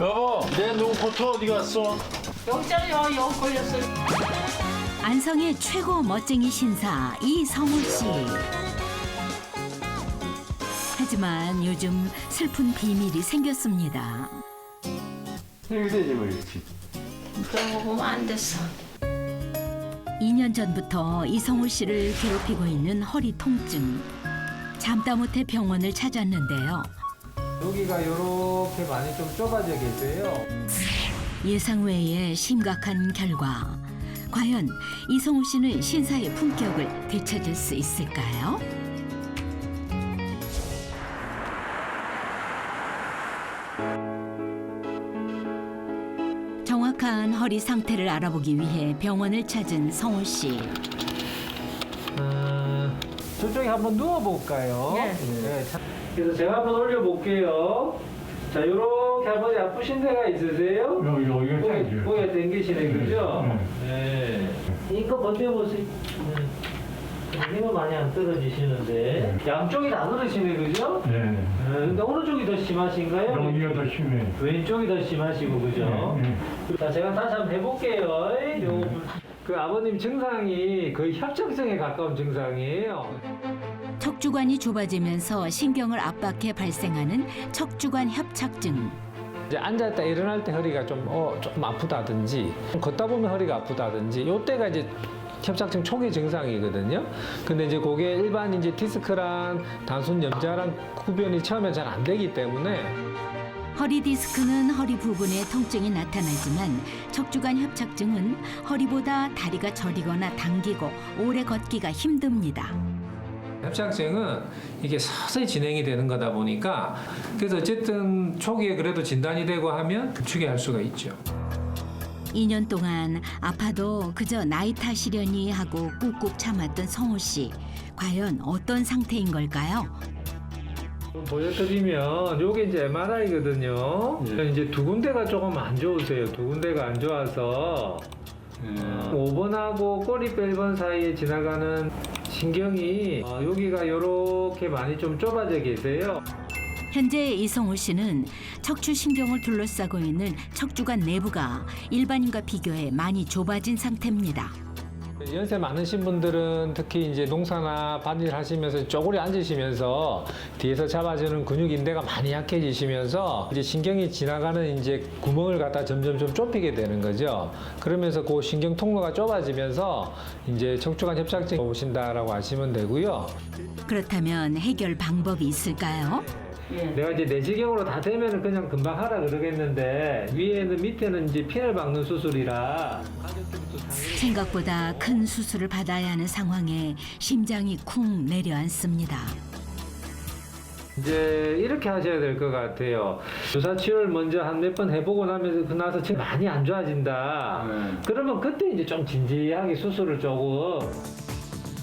여보, 내 눈코트 어디 갔어? 여기 있잖아요. 여기 걸렸어요. 안성의 최고 멋쟁이 신사 이성훈 씨. 하지만 요즘 슬픈 비밀이 생겼습니다. 이렇게 되지 뭐 이렇게. 그런 거 보면 안 됐어. 2년 전부터 이성훈 씨를 괴롭히고 있는 허리 통증. 잠다 못해 병원을 찾았는데요. 여기가 이렇게 많이 좀 좁아져 계세요. 예상 외의 심각한 결과. 과연 이성훈 씨는 신사의 품격을 되찾을 수 있을까요? 정확한 허리 상태를 알아보기 위해 병원을 찾은 성훈 씨. 저쪽에 한번 누워볼까요? 네. 그래서 제가 한번 올려볼게요. 자, 요렇게 할머니 아프신 데가 있으세요? 여기가 고개, 고개 당기시네, 그죠? 네. 이거 버텨보세요. 힘은 많이 안 떨어지시는데. 양쪽이 다 그러시네, 그죠? 네. 근데 어느 쪽이 더 심하신가요? 여기가 더 심해. 왼쪽이 더 심하시고, 그죠? 자, 제가 다시 한번 해볼게요. 그 아버님 증상이 거의 협착증에 가까운 증상이에요. 척추관이 좁아지면서 신경을 압박해 발생하는 척추관 협착증. 이제 앉았다 일어날 때 허리가 조금 아프다든지 걷다 보면 허리가 아프다든지 요때가 이제 협착증 초기 증상이거든요. 근데 이제 그게 일반 이제 디스크랑 단순 염좌랑 구별이 처음에 잘 안 되기 때문에 허리 디스크는 허리 부분에 통증이 나타나지만 척추관 협착증은 허리보다 다리가 저리거나 당기고 오래 걷기가 힘듭니다. 협착증은 이게 서서히 진행이 되는 거다 보니까 그래서 어쨌든 초기에 그래도 진단이 되고 하면 급축에 할 수가 있죠. 2년 동안 아파도 그저 나이 탓이려니 하고 꾹꾹 참았던 성호 씨. 과연 어떤 상태인 걸까요? 보여드리면 요게 이제 MRI거든요. 이제 두 군데가 조금 안 좋으세요. 두 군데가 안 좋아서 5번하고 꼬리뼈 1번 사이에 지나가는 신경이 여기가 이렇게 많이 좀 좁아져 계세요. 현재 이성호 씨는 척추신경을 둘러싸고 있는 척추관 내부가 일반인과 비교해 많이 좁아진 상태입니다. 연세 많으신 분들은 특히 이제 농사나 밭일 하시면서 쪼그리 앉으시면서 뒤에서 잡아주는 근육 인대가 많이 약해지시면서 이제 신경이 지나가는 이제 구멍을 갖다 점점 좀 좁히게 되는 거죠. 그러면서 그 신경 통로가 좁아지면서 이제 척추관 협착증이 오신다라고 하시면 되고요. 그렇다면 해결 방법이 있을까요? 내가 이제 내시경으로 다 되면은 그냥 금방 하라 그러겠는데 위에는 밑에는 이제 피를 박는 수술이라 생각보다 큰 수술을 받아야 하는 상황에 심장이 쿵 내려앉습니다. 이제 이렇게 하셔야 될 것 같아요. 주사 치료를 먼저 한 몇 번 해보고 나서 지금 많이 안 좋아진다. 그러면 그때 이제 좀 진지하게 수술을 조금.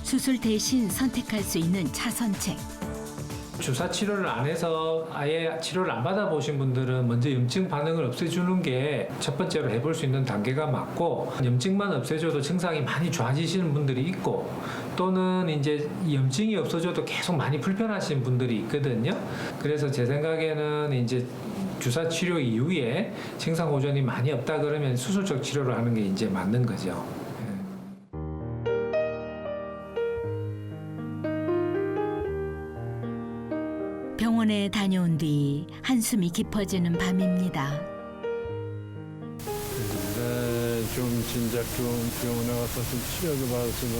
수술 대신 선택할 수 있는 차선책. 주사 치료를 안 해서 아예 치료를 안 받아보신 분들은 먼저 염증 반응을 없애주는 게 첫 번째로 해볼 수 있는 단계가 맞고, 염증만 없애줘도 증상이 많이 좋아지시는 분들이 있고, 또는 이제 염증이 없어져도 계속 많이 불편하신 분들이 있거든요. 그래서 제 생각에는 이제 주사 치료 이후에 증상 호전이 많이 없다 그러면 수술적 치료를 하는 게 이제 맞는 거죠. 병원에 다녀온 뒤 한숨이 깊어지는 밤입니다. 좀 진작 좀 병원에 가서 좀 치료도 받았으면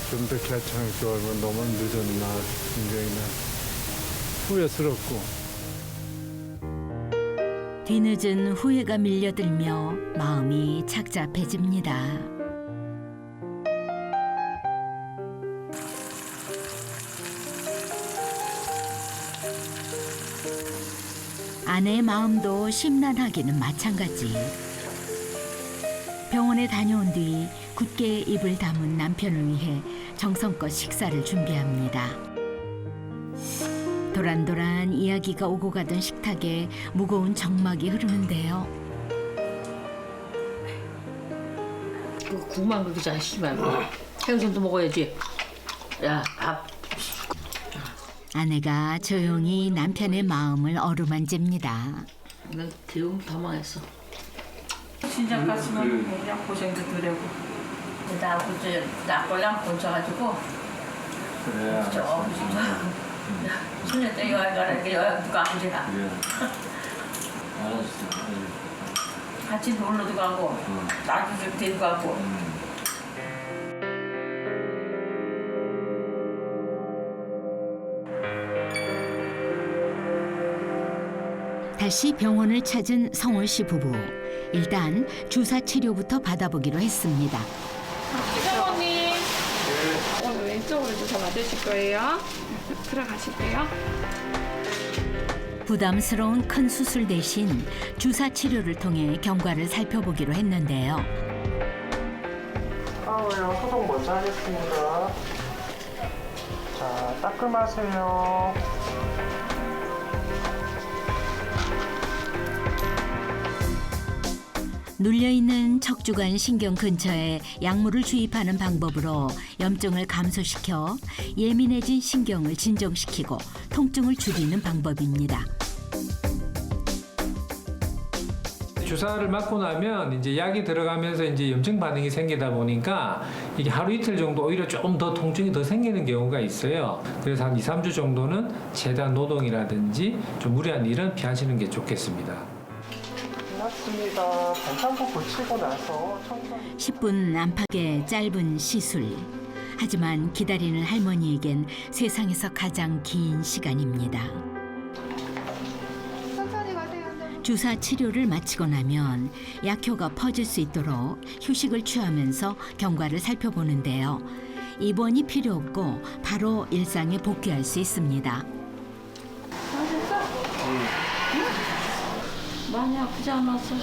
좀 더 괜찮을 얼마 너무 늦었나 굉장히 후회스럽고. 뒤늦은 후회가 밀려들며 마음이 착잡해집니다. 아내의 마음도 심란하기는 마찬가지. 병원에 다녀온 뒤 굳게 입을 다문 남편을 위해 정성껏 식사를 준비합니다. 도란도란 이야기가 오고 가던 식탁에 무거운 정막이 흐르는데요. 국만 그렇게 잘 씹지 말고 생선도 먹어야지. 야, 밥. 아내가 조용히 남편의 마음을 어루만집니다. 난 대웅 더 망했어. 진작 갔으면 그냥 고생도 덜하고. 나 그저 나꼴랑 꽂혀가지고 그래. 저 소녀 때 여행 가는 게 여행 누가 안 되나? 알았어. 같이 놀러도 가고 나도 좀 데리고 가고. 다시 병원을 찾은 성월 씨 부부. 일단 주사 치료부터 받아보기로 했습니다. 사모님 오늘 왼쪽으로 주사 맞으실 거예요. 들어가실게요. 부담스러운 큰 수술 대신 주사 치료를 통해 경과를 살펴보기로 했는데요. 아우요, 소독 먼저 하겠습니다. 자, 따끔하세요. 눌려있는 척추관 신경 근처에 약물을 주입하는 방법으로 염증을 감소시켜 예민해진 신경을 진정시키고 통증을 줄이는 방법입니다. 주사를 맞고 나면 이제 약이 들어가면서 이제 염증 반응이 생기다 보니까 이게 하루 이틀 정도 오히려 조금 더 통증이 더 생기는 경우가 있어요. 그래서 한 2, 3주 정도는 재단 노동이라든지 좀 무리한 일은 피하시는 게 좋겠습니다. 끝났습니다. 반창고 고치고 나서 천천히. 10분 안팎의 짧은 시술. 하지만 기다리는 할머니에겐 세상에서 가장 긴 시간입니다. 천천히 가세요. 주사 치료를 마치고 나면 약효가 퍼질 수 있도록 휴식을 취하면서 경과를 살펴보는데요. 입원이 필요 없고 바로 일상에 복귀할 수 있습니다. 많이 아프지 않았어?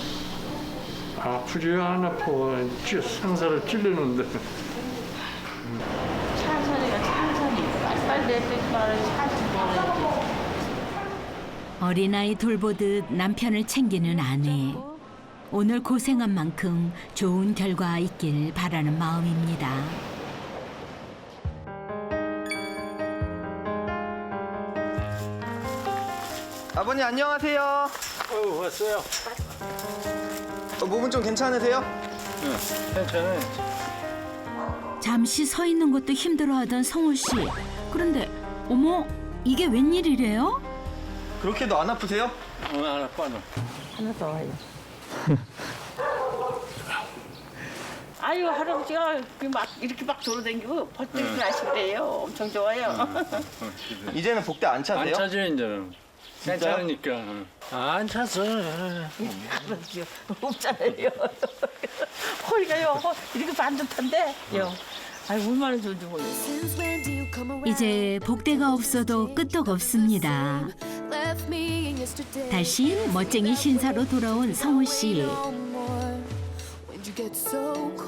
아프지 안 아파. 상사를 찔르는데. 천천히 가, 천천히. 빨리빨리 내빼지 말아야지. 천천히 먹어야지. 어린아이 돌보듯 남편을 챙기는 아내. 오늘 고생한 만큼 좋은 결과 있길 바라는 마음입니다. 아버님 안녕하세요. 왔어요. 몸은 좀 괜찮으세요? 괜찮아요. 잠시 서 있는 것도 힘들어하던 성우 씨. 그런데 어머, 이게 웬일이래요? 그렇게도 안 아프세요? 안 아파. 하나 더 와요. 아유, 할아버지가 막 이렇게 막 돌아다니고 벌떡 일어나시래요. 엄청 좋아요. 이제는 복대 안 안 차세요? 차죠 이제는. 괜찮으니까. 안 차서. 할아버지 없잖아요. 허리가요, 이렇게 반듯한데요. 아유, 얼마나 좋은지 몰라요. 이제 복대가 없어도 끄떡없습니다. 다시 멋쟁이 신사로 돌아온 성우 씨.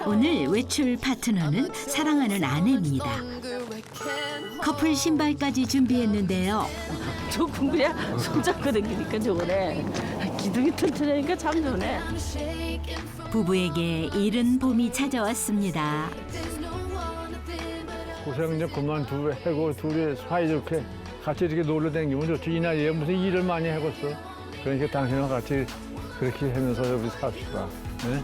오늘 외출 파트너는 사랑하는 아내입니다. 커플 신발까지 준비했는데요. 좋군 그냥 손잡고 다니니까 좋으네. 기둥이 튼튼하니까 참 좋네. 부부에게 이른 봄이 찾아왔습니다. 고생 이제 그만두고 해고 둘이 사이좋게 같이 이렇게 놀러 다니면 좋지. 이 나이에 무슨 일을 많이 해봤어. 그러니까 당신과 같이 그렇게 하면서 우리 삽시다. 네?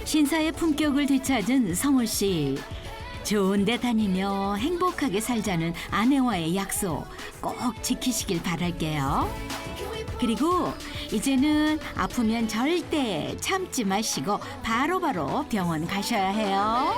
신사의 품격을 되찾은 성우 씨. 좋은 데 다니며 행복하게 살자는 아내와의 약속 꼭 지키시길 바랄게요. 그리고 이제는 아프면 절대 참지 마시고 바로바로 병원 가셔야 해요.